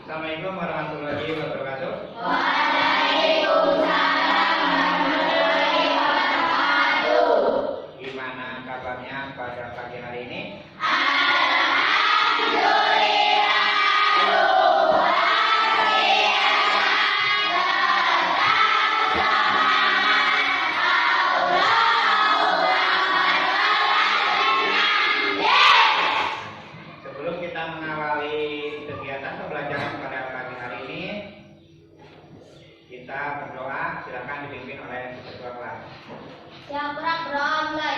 Assalamualaikum warahmatullahi wabarakatuh. Gimana kabarnya pada pagi hari ini? Sebelum kita mengawali kegiatan pembelajaran pada pagi hari ini, kita berdoa. Silakan dipimpin oleh ketua kelas. Yang berat berdoa mulai.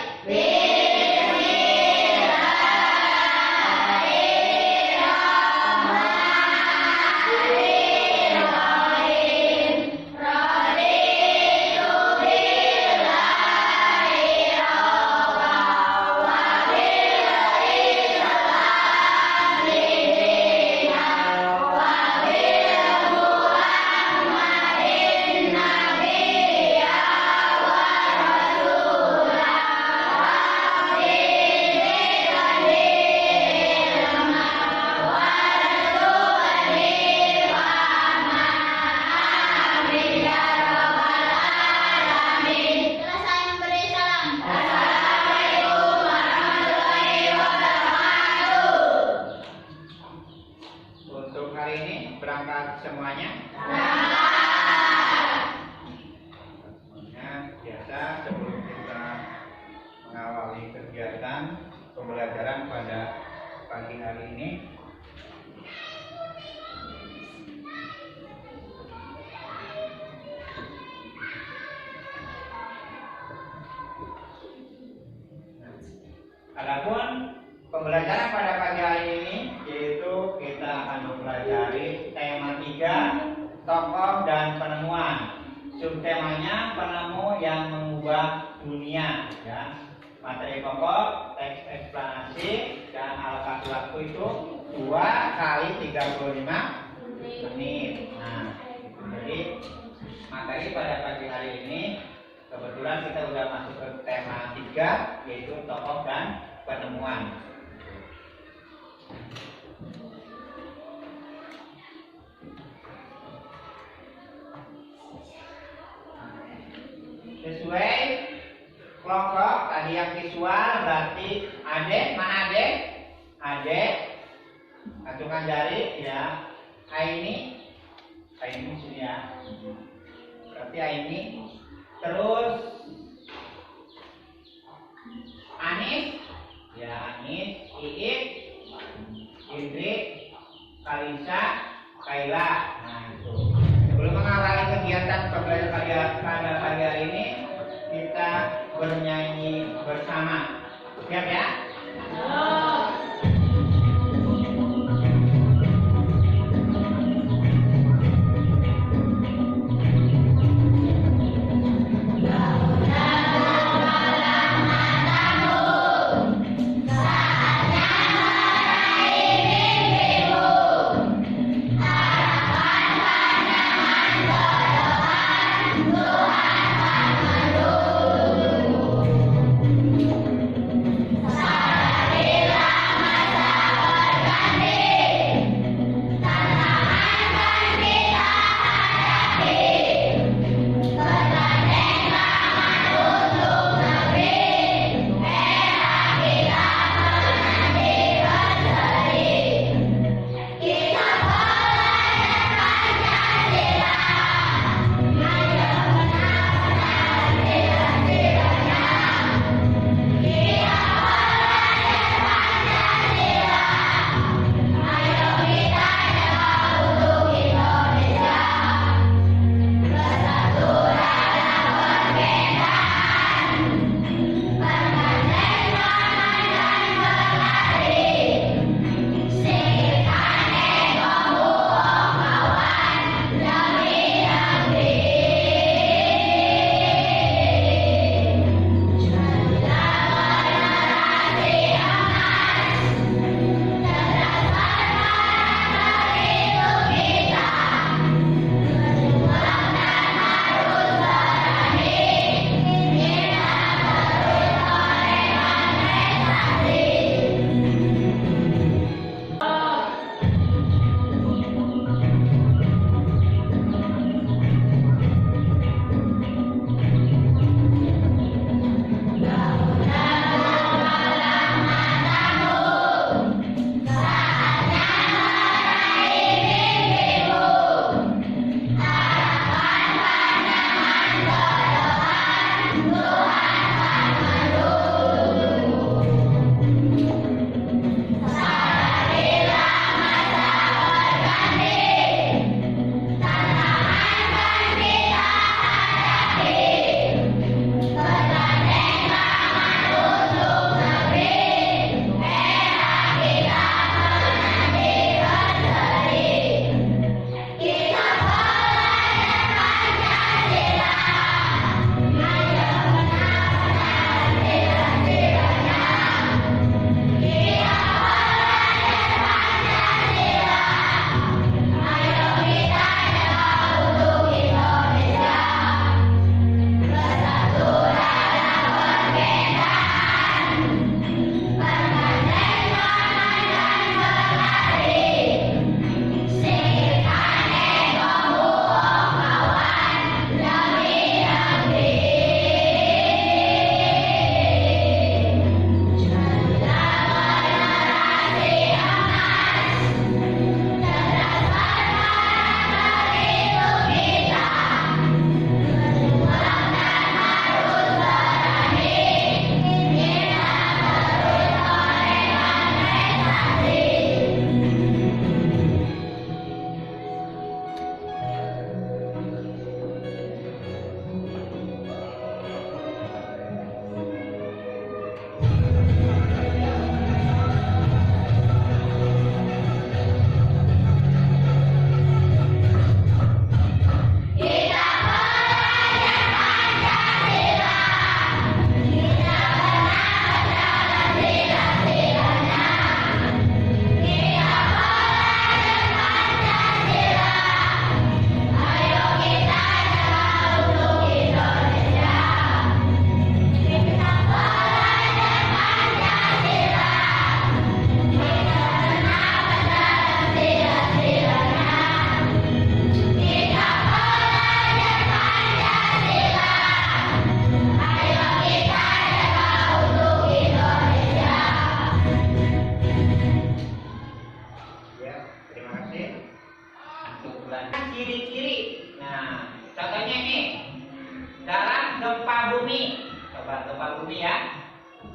Untuk hari ini berangkat semuanya. Biasa sebelum kita mengawali kegiatan pembelajaran pada pagi hari ini, adapun pembelajaran pada pagi hari ini yaitu kita akan mempelajari tema 3, tokoh dan penemuan. Subtemanya penemu yang mengubah dunia, ya. Materi pokok, teks eksplanasi, dan alokasi waktu itu 2 kali 35 menit. Nah, jadi materi pada pagi hari ini kebetulan kita sudah masuk ke tema 3, yaitu tokoh dan penemuan. Sesuai kelompok tadi yang visual, berarti adek, mana adek? Adek, acungkan jari, ya. Aini sudah. Berarti Aini. Terus Anis, ya Anis, Iit, Indri, Kalisa, Kaila. Nah itu. Sebelum mengawali kegiatan pembelajaran pada pagi hari ini, kita bernyanyi bersama. Siap ya? Satu.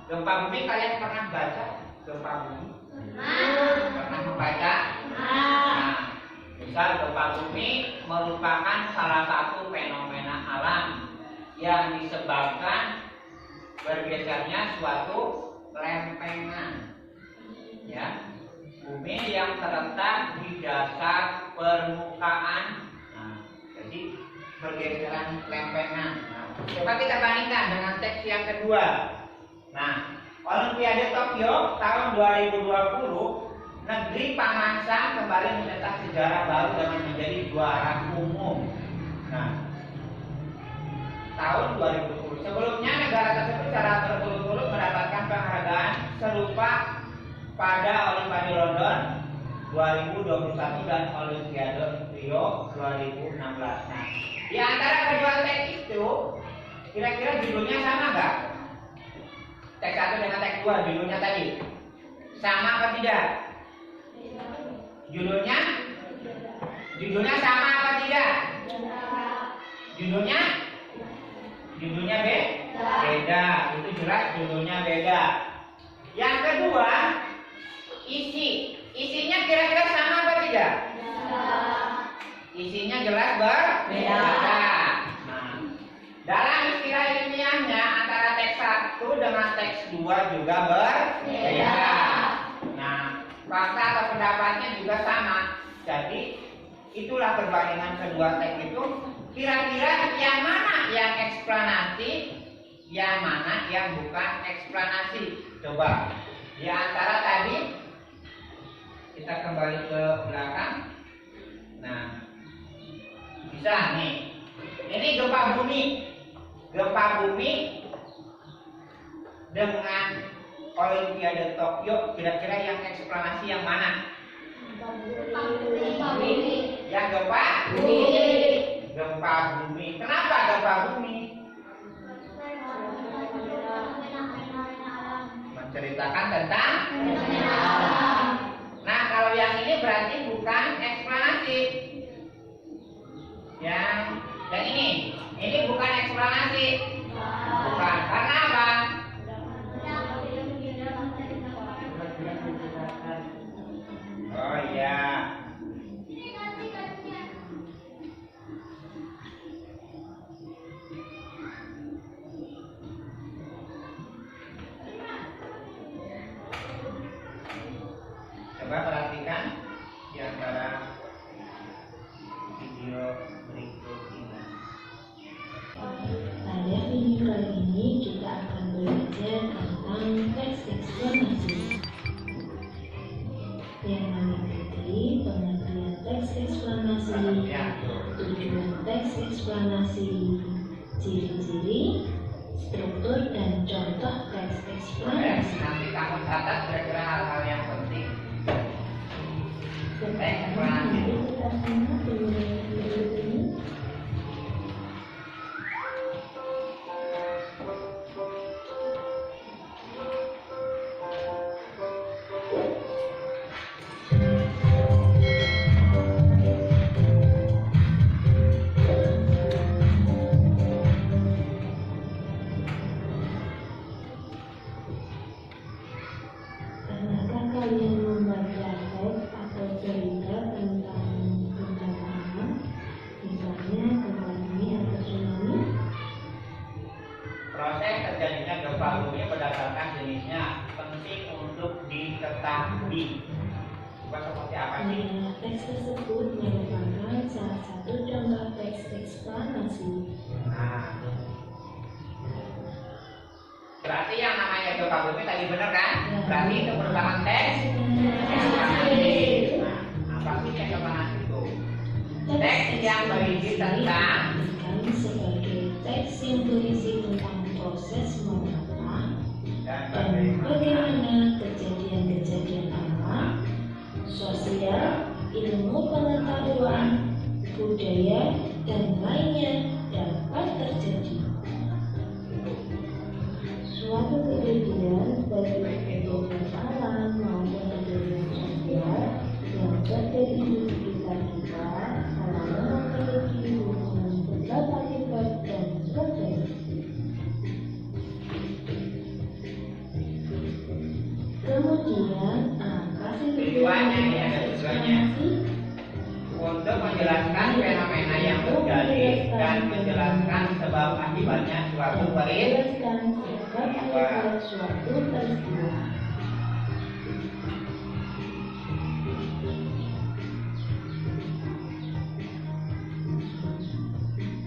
Gempa bumi kalian pernah baca gempa bumi? Pernah membaca? Nah, misal gempa bumi merupakan salah satu fenomena alam yang disebabkan bergesernya suatu lempengan, ya, bumi yang terletak di dasar permukaan. Nah, jadi pergeseran lempengan. Nah, coba kita bandingkan dengan teks yang kedua. Nah, Olimpiade Tokyo tahun 2020, negeri Pamansan kembali mencetak sejarah baru dengan menjadi juara umum. Nah, tahun 2020. Sebelumnya negara tersebut secara berturut-turut mendapatkan penghargaan serupa pada Olimpiade London 2021 dan Olimpiade Rio 2016. Nah, di antara kedua teks itu, kira-kira judulnya sama nggak? Teks 1 dengan teks 2 judulnya tadi sama apa tidak? Judulnya sama apa tidak? Judulnya beda. Itu jelas judulnya beda. Yang kedua, isinya kira-kira sama apa tidak? Isinya jelas berbeda. Nah, dalam istilah ilmiahnya antara teks 1 dengan teks 2 juga berbeda. Nah, fakta atau pendapatnya juga sama. Jadi itulah perbandingan kedua teks itu. Kira-kira yang mana yang eksplanasi, yang mana yang bukan eksplanasi? Coba di antara tadi kita kembali ke belakang. Nah, bisa nih. Ini gempa bumi dengan Olimpiade Tokyo, kira-kira yang eksplanasi yang mana? Yang gempa bumi. Kenapa gempa bumi? Menceritakan tentang. Nah, kalau yang ini berarti bukan eksplanasi. Yang ini bukan eksplanasi. Bukan. Karena apa? Oh iya. Coba perhatikan di antara video berikut ini. Pada video kali ini kita akan belajar tentang teks eksplanasi yang mengikuti pengertian teks eksplanasi, tujuan teks eksplanasi, ciri-ciri, struktur dan contoh teks eksplanasi. Nanti kamu catat kira-kira hal-hal yang penting. Teks eksplanasi. Kita simak dulu video ini. Pernahkah kalian membaca teks atau cerita tentang bencana alam, misalnya gempa bumi atau tsunami? Proses terjadinya gempa bumi berdasarkan jenisnya penting untuk diketahui. Coba seperti apa sih? Nah, teks tersebut merupakan salah satu contoh teks eksplanasi. Nah, berarti yang namanya gempa bumi tadi benar kan? Berarti itu merupakan teks eksplanasi. Nah, apa sih teks eksplanasi itu? Teks yang berisi tentang Kami sebagai teks yang berisi tentang proses mengapa dan bagaimana kejadian-kejadian alam, sosial, ilmu pengetahuan, budaya, dan lainnya dapat terjadi. Suatu kejadian baik kejadian alam maupun kejadian sosial yang terjadi di sekitar kita selalu memiliki hubungan sebab akibat dan proses. Kemudian apa sih Tujuannya ini ada tujuannya untuk menjelaskan fenomena yang terjadi dan menjelaskan sebab akibatnya suatu peristiwa. Menjelaskan sebab akibat suatu peristiwa.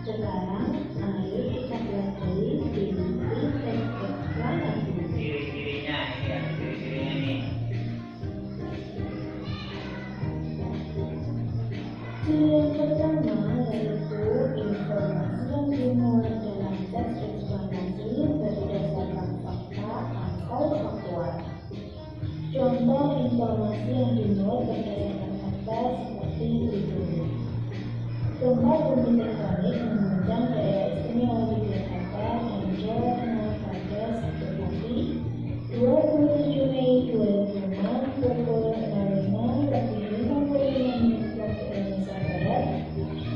Sekarang, ayo kita pelajari ciri-ciri teks eksplanasi. Ciri-cirinya ini ya, ciri-cirinya nih. Ciri yang pertama yaitu informasi yang dimuat dalam teks eksplanasi berdasarkan fakta atau faktual. Contoh informasi yang dimuat berdasarkan fakta seperti berikut. Gempa bumi tektonik mengguncang daerah istimewa Yogyakarta dan Jawa Tengah pada 1 pagi 27 Mei 2006 pukul 06.55 waktu Indonesia Barat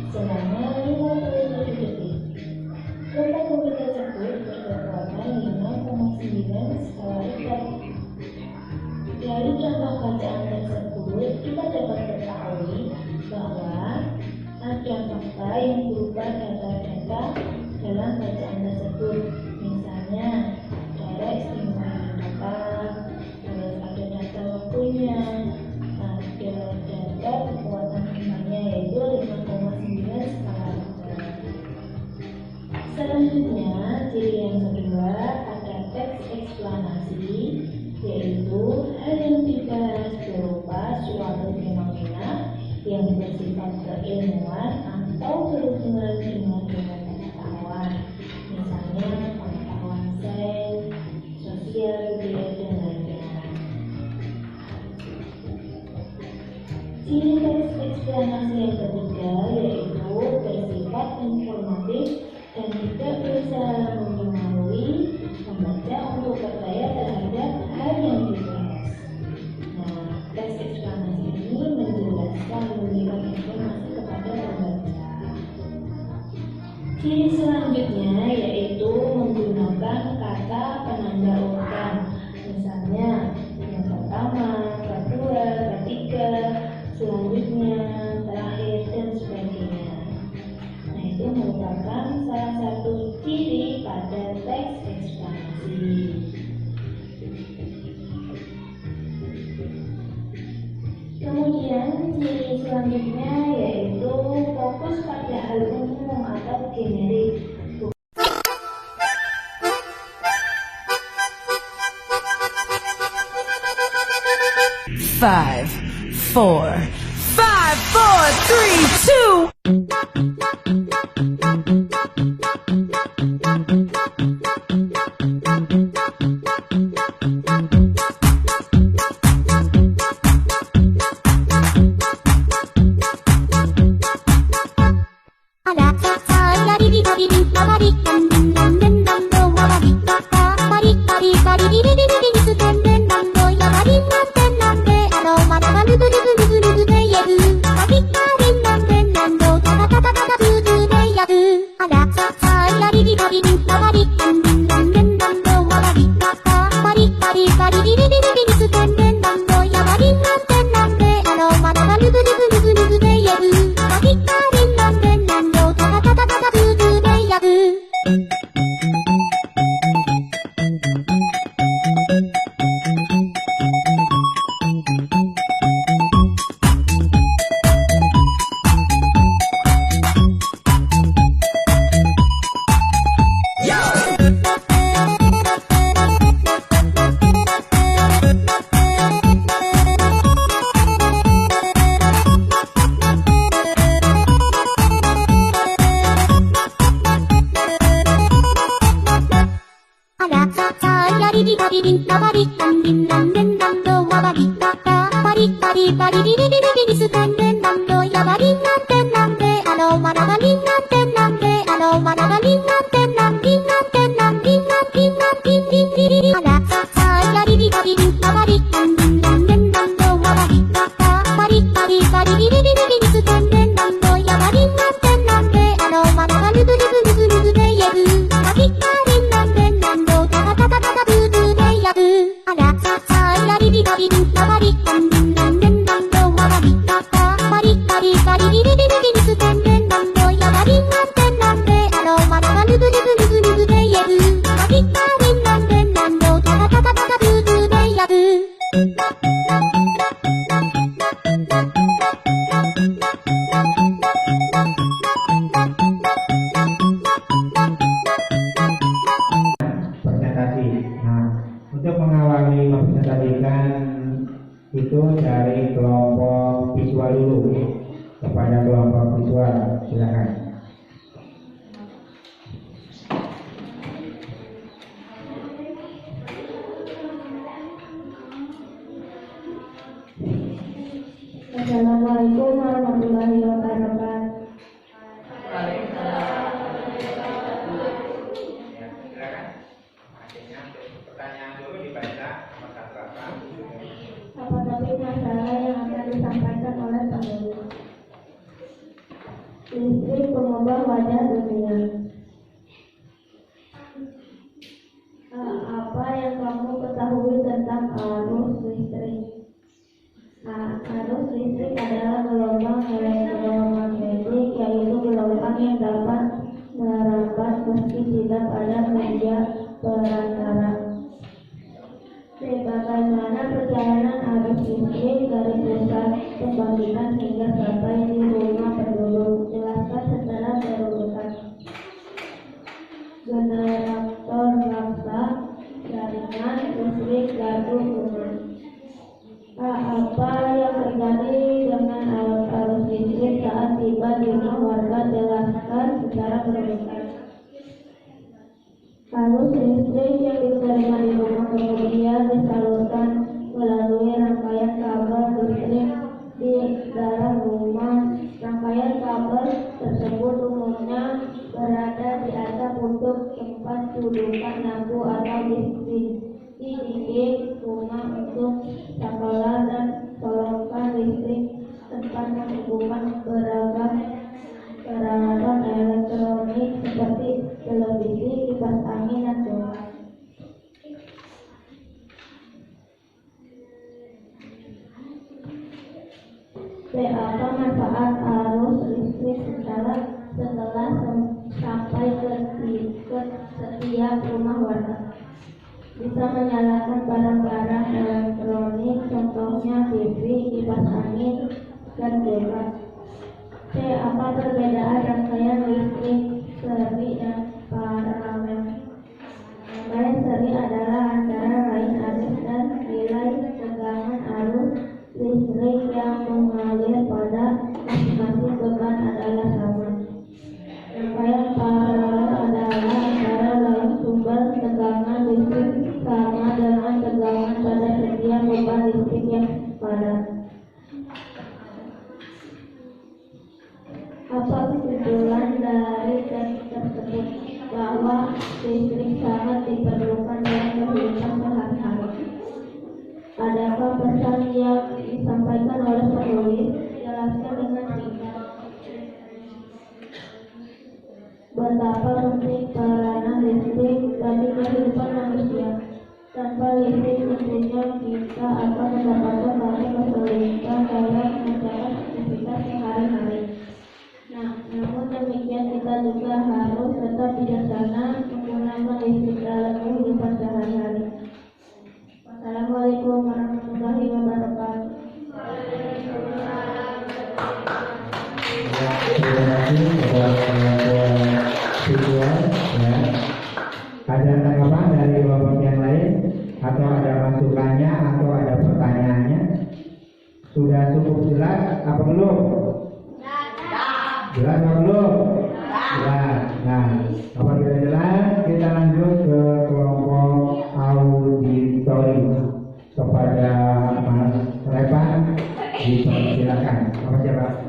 selama 57 detik. Gempa bumi tersebut berkekuatan 5,9 skala Richter. Dari contoh bacaan tersebut, kita dapat ketahui bahwa ada fakta yang berupa data-data dalam bacaan tersebut. Misalnya, daerah istimewa Yogyakarta, terus ada data waktunya, ada data kekuatan gempanya yaitu 5,9 skala Richter. Selanjutnya, ciri yang kedua ada teks eksplanasi, yaitu hal yang dibahas berupa suatu fenomena yang bersifat keilmuan atau berhubungan dengan pengetahuan, misalnya pengetahuan sains, sosial, budaya, dan lainnya. Ciri teks eksplanasi yang ketiga yaitu bersifat informatif dan tidak berusaha mempengaruhi pembaca untuk percaya terhadap hal yang dibahas. Nah, teks eksplanasi ini menjelaskan memberikan informasi kepada pembaca. Ciri selanjutnya yaitu menggunakan kata penanda urutan. Misalnya, yang pertama, kedua, ketiga, selanjutnya, terakhir, dan sebagainya. Nah, itu merupakan salah satu ciri pada teks eksplanasi. Kemudian ciri selanjutnya yaitu fokus pada hal umum atau generik. 5, 4, あら mempresentasikan itu dari kelompok visual dulu kepada kelompok visual, silakan. Assalamualaikum warahmatullahi wabarakatuh. Ya, silakan. Akhirnya pertanyaan dulu dibaca nomor satu apa? Apa topik masalah yang akan disampaikan oleh penulis? Listrik pengubah wajah dunia. Apa yang kamu ketahui tentang arus listrik? Arus listrik adalah gelombang elektromagnetik, yaitu gelombang yang dapat merambat meski tidak ada media perantara. Bagaimana perjalanan arus listrik dari pusat pembangkitan hingga sampai di rumah penduduk? Jelaskan secara berurutan. Generator raksa, jaringan listrik gardu rumah. Apa yang terjadi dengan arus listrik saat tiba di rumah warga? Jelaskan secara berurutan. Arus listrik yang diterima di rumah kemudian disalurkan melalui rangkaian kabel listrik di dalam rumah. Rangkaian kabel tersebut umumnya berada di atap untuk tempat dudukan lampu atau di dinding rumah untuk saklar dan colokan listrik, tempat menghubungkan beragam peralatan elektronik seperti televisi, kipas angin, dan solar. Apa manfaat arus listrik setelah sampai ke setiap rumah warga? Bisa menyalakan barang-barang elektronik, contohnya TV, kipas angin, dan kulkas. Apa perbedaan rangkaian listrik seri dan paralel? Rangkaian seri adalah antara lain arus dan nilai tegangan arus listrik yang mengalir pada masing-masing beban adalah sama. Rangkaian paralel adalah antara lain sumber tegangan listrik sama dengan tegangan pada setiap beban listrik yang padat. Apa kesimpulan dari teks tersebut? Bahwa listrik sangat diperlukan dalam kehidupan sehari-hari. Adakah pesan yang disampaikan oleh penulis? Jelaskan dengan singkat. Betapa penting peranan listrik bagi kehidupan manusia. Tanpa listrik tentunya kita akan mendapatkan banyak kesulitan dalam menjalankan aktivitas sehari-hari. Namun demikian kita juga harus tetap bijaksana menggunakan listrik dalam kehidupan sehari-hari. Assalamualaikum warahmatullahi wabarakatuh. Terima kasih kepada kelompok visual. Ada tanggapan dari kelompok yang lain, atau ada masukannya, atau ada pertanyaannya? Sudah cukup jelas apa belum? Jelas apa belum? Jelas. Nah, apabila jelas, kita lanjut ke kelompok auditori. Kepada Mas Revan dipersilakan. Apa siapa?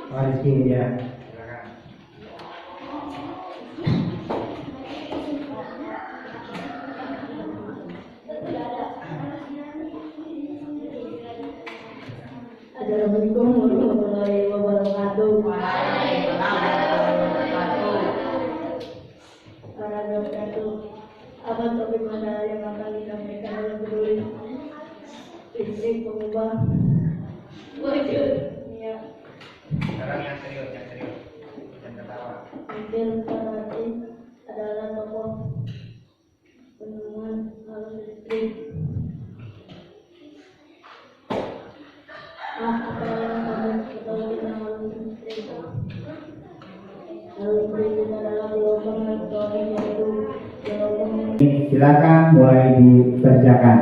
Pak Rizky, ya. Silakan. Assalamualaikum warahmatullahi wabarakatuh. Apa topik masalah yang akan disampaikan oleh penulis? Listrik pengubah wajah dunia. Sekarang yang serius, jangan ketawa. Hampir berarti adalah tokoh penemuan arus listrik. Apa yang kamu ketahui tentang arus listrik? Arus listrik itu adalah gelombang elektronik, yaitu gelombang. Silakan mulai dikerjakan.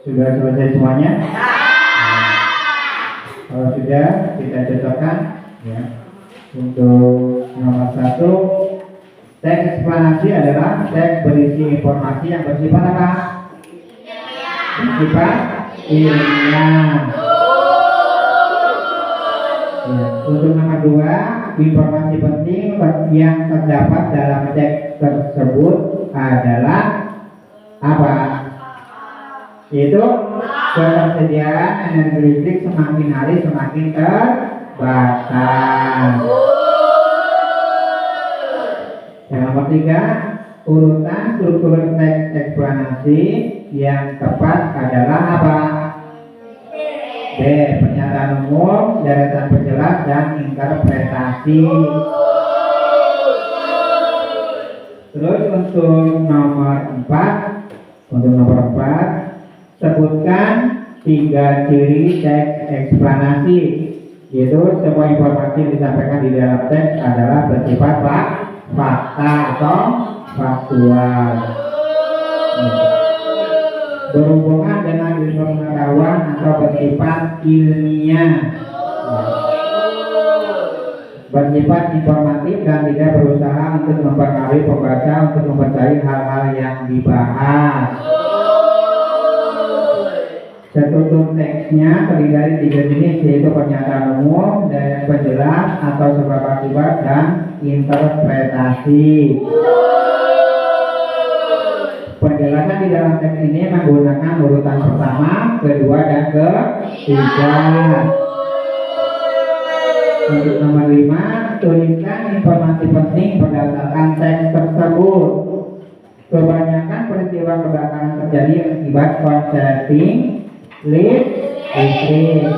Sudah selesai semuanya? Kalau sudah, kita cocokkan ya. Untuk nomor 1, teks eksplanasi adalah teks berisi informasi yang bersifat apa? Bersifat ilmiah. Ya. Untuk nomor 2, informasi penting yang terdapat dalam teks tersebut adalah apa? Yaitu ketersediaan energi listrik semakin hari semakin terbatas. Yang nomor 3, urutan struktur teks eksplanasi yang tepat adalah apa? B. Pernyataan umum, deretan penjelas, dan interpretasi. Terus untuk nomor 4, sebutkan 3 ciri teks eksplanasi, yaitu semua informasi yang disampaikan di dalam teks adalah bersifat fakta atau faktual, berhubungan dengan ilmu pengetahuan atau bersifat ilmiah, bersifat informatif dan tidak berusaha untuk mempengaruhi pembaca untuk mempercayai hal-hal yang dibahas. Struktur teksnya terdiri dari 3 jenis, yaitu pernyataan umum, dan penjelas atau sebab akibat, dan interpretasi. Penjelasan di dalam teks ini menggunakan urutan pertama, kedua, dan ketiga. Untuk nomor 5, tuliskan informasi penting berdasarkan teks tersebut. Kebanyakan peristiwa kebakaran terjadi akibat konsleting listrik.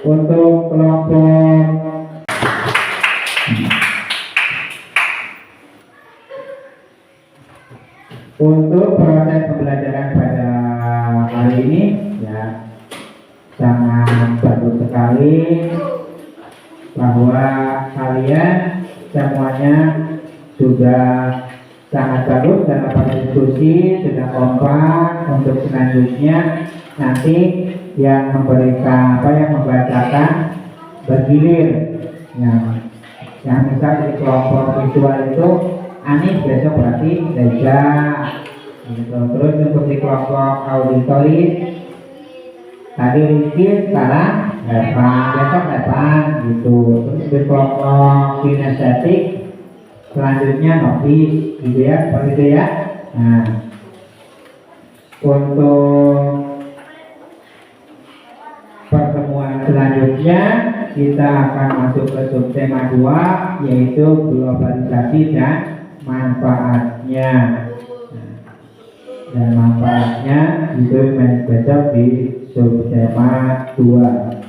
Untuk kelompok proses pembelajaran pada hari ini ya sangat bagus sekali bahwa kalian semuanya sudah sangat bagus dalam berdiskusi, sudah kompak. Untuk selanjutnya nanti yang membacakan bergilir ya. Yang misal di kelompok visual itu Anis, besok berarti Reza gitu. Terus untuk di kelompok auditoris tadi Rizky, sekarang Levan, besok Levan gitu. Terus di kelompok kinestetik selanjutnya Novi gitu ya, seperti itu ya. Nah, untuk pertemuan selanjutnya kita akan masuk ke subtema 2, yaitu globalisasi dan manfaatnya. Dan manfaatnya itu besok di subtema 2.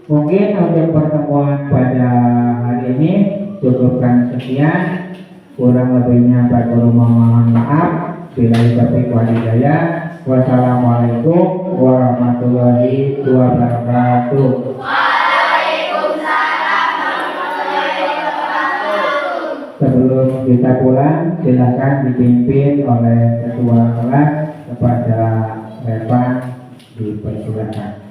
Mungkin untuk pertemuan pada hari ini cukupkan sekian. Kurang lebihnya mohon maaf. Billahi taufiq wal hidayah. Wassalamualaikum warahmatullahi wabarakatuh. Sebelum kita pulang, silakan dipimpin oleh ketua kelas kepada Revan, dipersilakan.